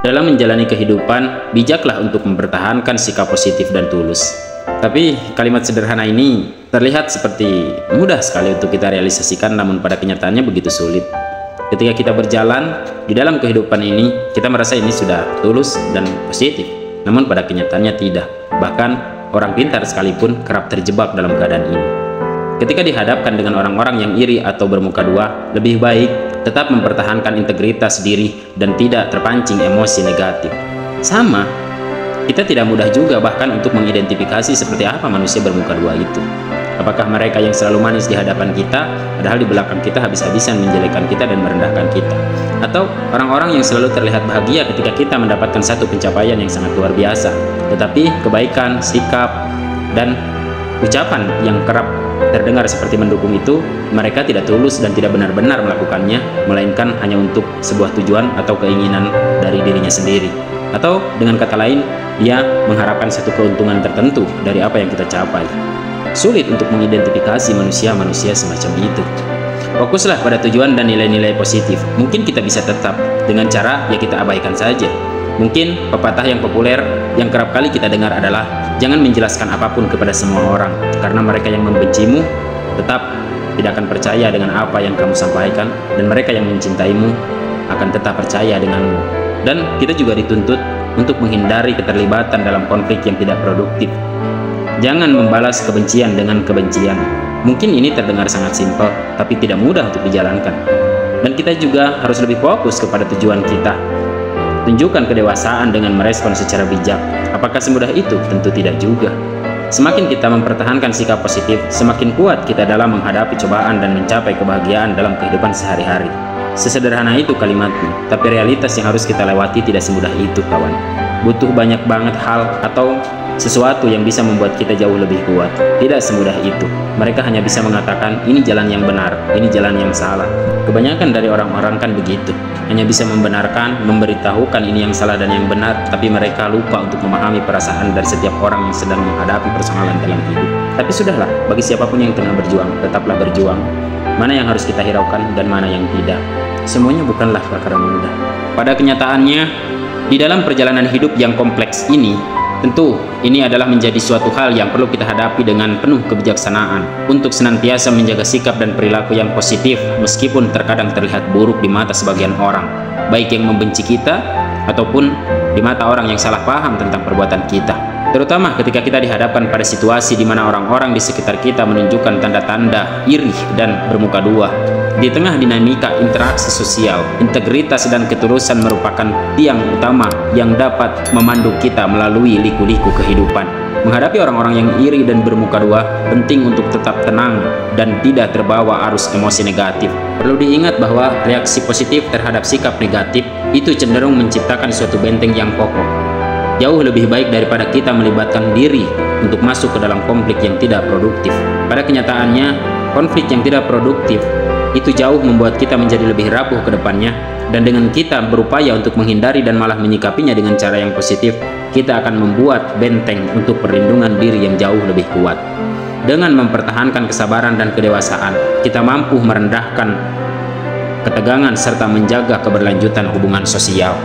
Dalam menjalani kehidupan, bijaklah untuk mempertahankan sikap positif dan tulus. Tapi kalimat sederhana ini terlihat seperti mudah sekali untuk kita realisasikan, namun pada kenyataannya begitu sulit. Ketika kita berjalan di dalam kehidupan ini, kita merasa ini sudah tulus dan positif, namun pada kenyataannya tidak. Bahkan orang pintar sekalipun kerap terjebak dalam keadaan ini. Ketika dihadapkan dengan orang-orang yang iri atau bermuka dua, lebih baik tetap mempertahankan integritas diri dan tidak terpancing emosi negatif. Sama, kita tidak mudah juga bahkan untuk mengidentifikasi seperti apa manusia bermuka dua itu. Apakah mereka yang selalu manis di hadapan kita, padahal di belakang kita habis-habisan menjelekkan kita dan merendahkan kita? Atau orang-orang yang selalu terlihat bahagia ketika kita mendapatkan satu pencapaian yang sangat luar biasa, tetapi kebaikan, sikap, dan ucapan yang kerap terdengar seperti mendukung itu, mereka tidak tulus dan tidak benar-benar melakukannya, melainkan hanya untuk sebuah tujuan atau keinginan dari dirinya sendiri. Atau dengan kata lain, dia mengharapkan satu keuntungan tertentu dari apa yang kita capai. Sulit untuk mengidentifikasi manusia-manusia semacam itu. Fokuslah pada tujuan dan nilai-nilai positif. Mungkin kita bisa tetap dengan cara ya kita abaikan saja. Mungkin pepatah yang populer yang kerap kali kita dengar adalah jangan menjelaskan apapun kepada semua orang, karena mereka yang membencimu tetap tidak akan percaya dengan apa yang kamu sampaikan, dan mereka yang mencintaimu akan tetap percaya denganmu. Dan kita juga dituntut untuk menghindari keterlibatan dalam konflik yang tidak produktif. Jangan membalas kebencian dengan kebencian. Mungkin ini terdengar sangat simpel, tapi tidak mudah untuk dijalankan. Dan kita juga harus lebih fokus kepada tujuan kita. Tunjukkan kedewasaan dengan merespon secara bijak. Apakah semudah itu? Tentu tidak juga. Semakin kita mempertahankan sikap positif, semakin kuat kita dalam menghadapi cobaan dan mencapai kebahagiaan dalam kehidupan sehari-hari. Sesederhana itu kalimatnya, tapi realitas yang harus kita lewati tidak semudah itu, kawan. Butuh banyak banget hal atau sesuatu yang bisa membuat kita jauh lebih kuat. Tidak semudah itu. Mereka hanya bisa mengatakan ini jalan yang benar, ini jalan yang salah. Kebanyakan dari orang-orang kan begitu, hanya bisa membenarkan, memberitahukan ini yang salah dan yang benar, tapi mereka lupa untuk memahami perasaan dari setiap orang yang sedang menghadapi persoalan dalam hidup. Tapi sudahlah, bagi siapapun yang tengah berjuang, tetaplah berjuang. Mana yang harus kita hiraukan dan mana yang tidak. Semuanya bukanlah perkara mudah. Pada kenyataannya, di dalam perjalanan hidup yang kompleks ini, tentu ini adalah menjadi suatu hal yang perlu kita hadapi dengan penuh kebijaksanaan untuk senantiasa menjaga sikap dan perilaku yang positif meskipun terkadang terlihat buruk di mata sebagian orang, baik yang membenci kita ataupun di mata orang yang salah paham tentang perbuatan kita. Terutama ketika kita dihadapkan pada situasi di mana orang-orang di sekitar kita menunjukkan tanda-tanda iri dan bermuka dua. Di tengah dinamika interaksi sosial, integritas dan ketulusan merupakan tiang utama yang dapat memandu kita melalui liku-liku kehidupan. Menghadapi orang-orang yang iri dan bermuka dua, penting untuk tetap tenang dan tidak terbawa arus emosi negatif. Perlu diingat bahwa reaksi positif terhadap sikap negatif itu cenderung menciptakan suatu benteng yang kokoh. Jauh lebih baik daripada kita melibatkan diri untuk masuk ke dalam konflik yang tidak produktif. Pada kenyataannya, konflik yang tidak produktif itu jauh membuat kita menjadi lebih rapuh ke depannya, dan dengan kita berupaya untuk menghindari dan malah menyikapinya dengan cara yang positif, kita akan membuat benteng untuk perlindungan diri yang jauh lebih kuat. Dengan mempertahankan kesabaran dan kedewasaan, kita mampu merendahkan ketegangan serta menjaga keberlanjutan hubungan sosial.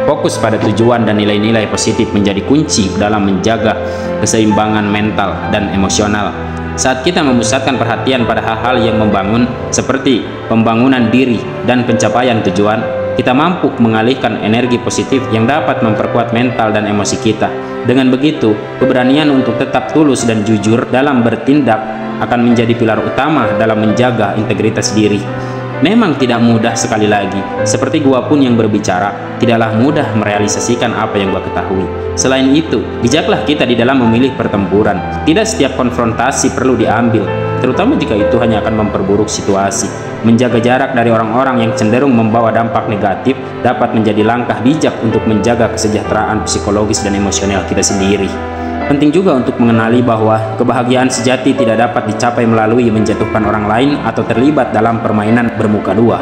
Fokus pada tujuan dan nilai-nilai positif menjadi kunci dalam menjaga keseimbangan mental dan emosional. Saat kita memusatkan perhatian pada hal-hal yang membangun seperti pembangunan diri dan pencapaian tujuan, kita mampu mengalihkan energi positif yang dapat memperkuat mental dan emosi kita. Dengan begitu, keberanian untuk tetap tulus dan jujur dalam bertindak akan menjadi pilar utama dalam menjaga integritas diri. Memang tidak mudah, sekali lagi, seperti gua pun yang berbicara, tidaklah mudah merealisasikan apa yang gua ketahui. Selain itu, bijaklah kita di dalam memilih pertempuran. Tidak setiap konfrontasi perlu diambil, terutama jika itu hanya akan memperburuk situasi. Menjaga jarak dari orang-orang yang cenderung membawa dampak negatif dapat menjadi langkah bijak untuk menjaga kesejahteraan psikologis dan emosional kita sendiri. Penting juga untuk mengenali bahwa kebahagiaan sejati tidak dapat dicapai melalui menjatuhkan orang lain atau terlibat dalam permainan bermuka dua.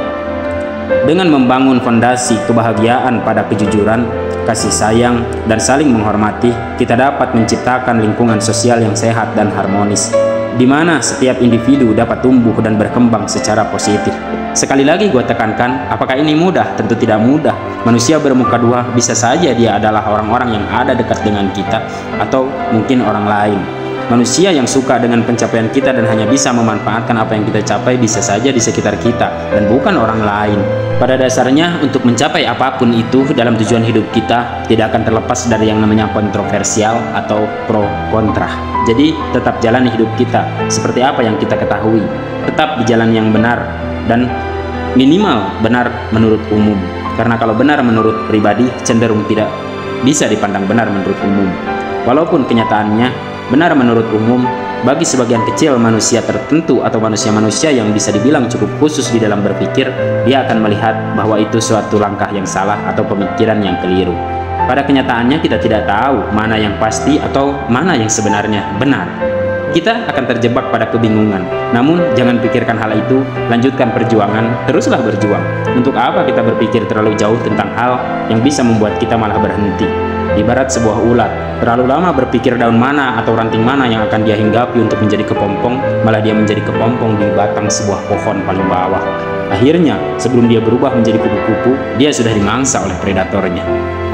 Dengan membangun fondasi kebahagiaan pada kejujuran, kasih sayang, dan saling menghormati, kita dapat menciptakan lingkungan sosial yang sehat dan harmonis, di mana setiap individu dapat tumbuh dan berkembang secara positif. Sekali lagi gue tekankan, apakah ini mudah? Tentu tidak mudah. Manusia bermuka dua, bisa saja dia adalah orang-orang yang ada dekat dengan kita, atau mungkin orang lain. Manusia yang suka dengan pencapaian kita dan hanya bisa memanfaatkan apa yang kita capai bisa saja di sekitar kita dan bukan orang lain. Pada dasarnya, untuk mencapai apapun itu dalam tujuan hidup kita tidak akan terlepas dari yang namanya kontroversial atau pro kontra. Jadi tetap jalani hidup kita seperti apa yang kita ketahui, tetap di jalan yang benar dan minimal benar menurut umum. Karena kalau benar menurut pribadi cenderung tidak bisa dipandang benar menurut umum. Walaupun kenyataannya benar menurut umum, bagi sebagian kecil manusia tertentu atau manusia-manusia yang bisa dibilang cukup khusus di dalam berpikir, dia akan melihat bahwa itu suatu langkah yang salah atau pemikiran yang keliru. Pada kenyataannya kita tidak tahu mana yang pasti atau mana yang sebenarnya benar. Kita akan terjebak pada kebingungan. Namun jangan pikirkan hal itu, lanjutkan perjuangan, teruslah berjuang. Untuk apa kita berpikir terlalu jauh tentang hal yang bisa membuat kita malah berhenti? Ibarat sebuah ulat, terlalu lama berpikir daun mana atau ranting mana yang akan dia hinggapi untuk menjadi kepompong, malah dia menjadi kepompong di batang sebuah pohon paling bawah. Akhirnya, sebelum dia berubah menjadi kupu-kupu, dia sudah dimangsa oleh predatornya.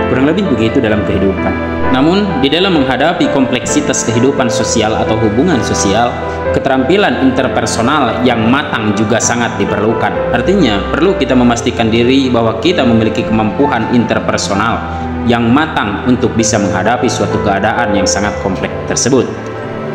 Kurang lebih begitu dalam kehidupan. Namun, di dalam menghadapi kompleksitas kehidupan sosial atau hubungan sosial, keterampilan interpersonal yang matang juga sangat diperlukan. Artinya, perlu kita memastikan diri bahwa kita memiliki kemampuan interpersonal yang matang untuk bisa menghadapi suatu keadaan yang sangat kompleks tersebut.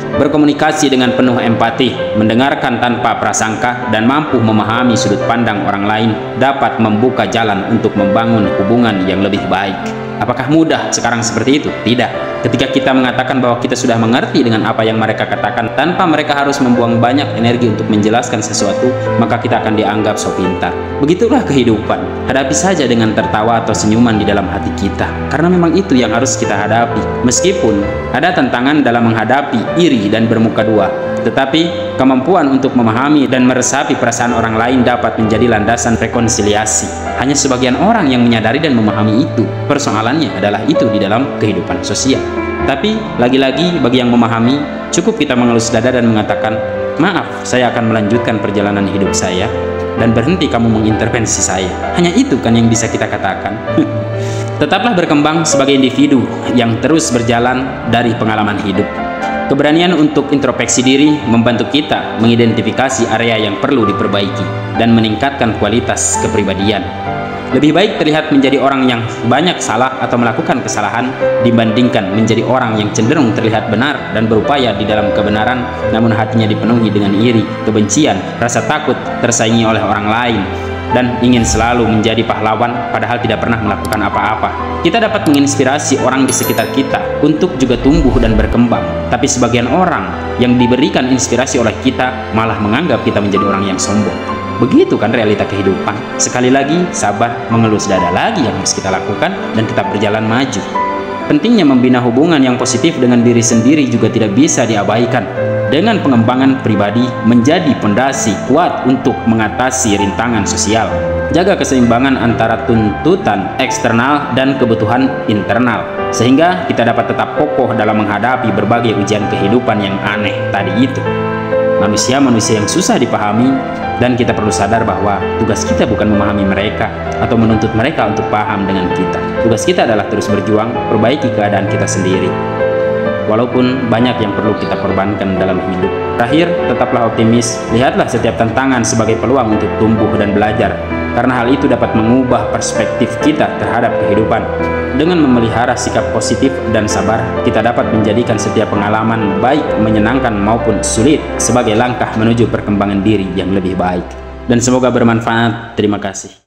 Berkomunikasi dengan penuh empati, mendengarkan tanpa prasangka, dan mampu memahami sudut pandang orang lain dapat membuka jalan untuk membangun hubungan yang lebih baik. Apakah mudah sekarang seperti itu? Tidak. Ketika kita mengatakan bahwa kita sudah mengerti dengan apa yang mereka katakan tanpa mereka harus membuang banyak energi untuk menjelaskan sesuatu, maka kita akan dianggap so pintar. Begitulah kehidupan. Hadapi saja dengan tertawa atau senyuman di dalam hati kita, karena memang itu yang harus kita hadapi. Meskipun ada tantangan dalam menghadapi iri dan bermuka dua, tetapi kemampuan untuk memahami dan meresapi perasaan orang lain dapat menjadi landasan rekonsiliasi. Hanya sebagian orang yang menyadari dan memahami itu. Persoalannya adalah itu di dalam kehidupan sosial. Tapi lagi-lagi bagi yang memahami, cukup kita mengelus dada dan mengatakan, maaf, saya akan melanjutkan perjalanan hidup saya dan berhenti kamu mengintervensi saya. Hanya itu kan yang bisa kita katakan. Tetaplah berkembang sebagai individu yang terus berjalan dari pengalaman hidup. Keberanian untuk introspeksi diri membantu kita mengidentifikasi area yang perlu diperbaiki dan meningkatkan kualitas kepribadian. Lebih baik terlihat menjadi orang yang banyak salah atau melakukan kesalahan dibandingkan menjadi orang yang cenderung terlihat benar dan berupaya di dalam kebenaran, namun hatinya dipenuhi dengan iri, kebencian, rasa takut tersaingi oleh orang lain, dan ingin selalu menjadi pahlawan padahal tidak pernah melakukan apa-apa. Kita dapat menginspirasi orang di sekitar kita untuk juga tumbuh dan berkembang, tapi sebagian orang yang diberikan inspirasi oleh kita malah menganggap kita menjadi orang yang sombong. Begitu kan realita kehidupan. Sekali lagi, sabar, mengelus dada lagi yang harus kita lakukan dan tetap berjalan maju. Pentingnya membina hubungan yang positif dengan diri sendiri juga tidak bisa diabaikan. Dengan pengembangan pribadi menjadi pondasi kuat untuk mengatasi rintangan sosial. Jaga keseimbangan antara tuntutan eksternal dan kebutuhan internal, sehingga kita dapat tetap kokoh dalam menghadapi berbagai ujian kehidupan yang aneh tadi itu. Manusia-manusia yang susah dipahami, dan kita perlu sadar bahwa tugas kita bukan memahami mereka atau menuntut mereka untuk paham dengan kita. Tugas kita adalah terus berjuang, perbaiki keadaan kita sendiri. Walaupun banyak yang perlu kita korbankan dalam hidup. Terakhir, tetaplah optimis. Lihatlah setiap tantangan sebagai peluang untuk tumbuh dan belajar, karena hal itu dapat mengubah perspektif kita terhadap kehidupan. Dengan memelihara sikap positif dan sabar, kita dapat menjadikan setiap pengalaman baik menyenangkan maupun sulit sebagai langkah menuju perkembangan diri yang lebih baik. Dan semoga bermanfaat. Terima kasih.